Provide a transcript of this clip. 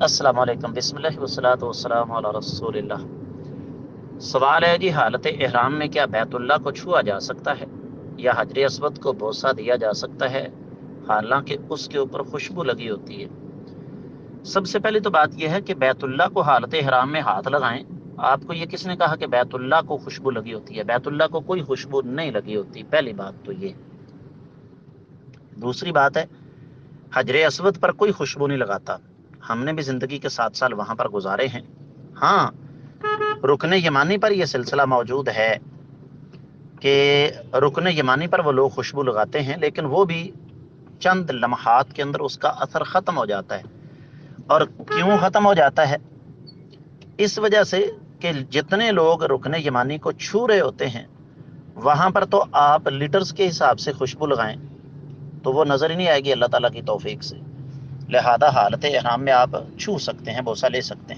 السلام علیکم، بسم اللہ والصلاۃ والسلام علی رسول اللہ۔ سوال ہے جی، حالت احرام میں کیا بیت اللہ کو چھوا جا سکتا ہے یا حجر اسود کو بوسہ دیا جا سکتا ہے حالانکہ اس کے اوپر خوشبو لگی ہوتی ہے؟ سب سے پہلی تو بات یہ ہے کہ بیت اللہ کو حالت احرام میں ہاتھ لگائیں۔ آپ کو یہ کس نے کہا کہ بیت اللہ کو خوشبو لگی ہوتی ہے؟ بیت اللہ کو کوئی خوشبو نہیں لگی ہوتی، پہلی بات تو یہ۔ دوسری بات ہے، حجر اسود پر کوئی خوشبو نہیں لگاتا، ہم نے بھی زندگی کے 7 سال وہاں پر گزارے ہیں۔ ہاں، رکن یمانی پر یہ سلسلہ موجود ہے کہ رکن یمانی پر وہ لوگ خوشبو لگاتے ہیں، لیکن وہ بھی چند لمحات کے اندر اس کا اثر ختم ہو جاتا ہے۔ اور کیوں ختم ہو جاتا ہے؟ اس وجہ سے کہ جتنے لوگ رکن یمانی کو چھو رہے ہوتے ہیں وہاں پر تو آپ لیٹرز کے حساب سے خوشبو لگائیں تو وہ نظر ہی نہیں آئے گی اللہ تعالیٰ کی توفیق سے۔ لہذا حالت احرام میں آپ چھو سکتے ہیں، بوسہ لے سکتے ہیں۔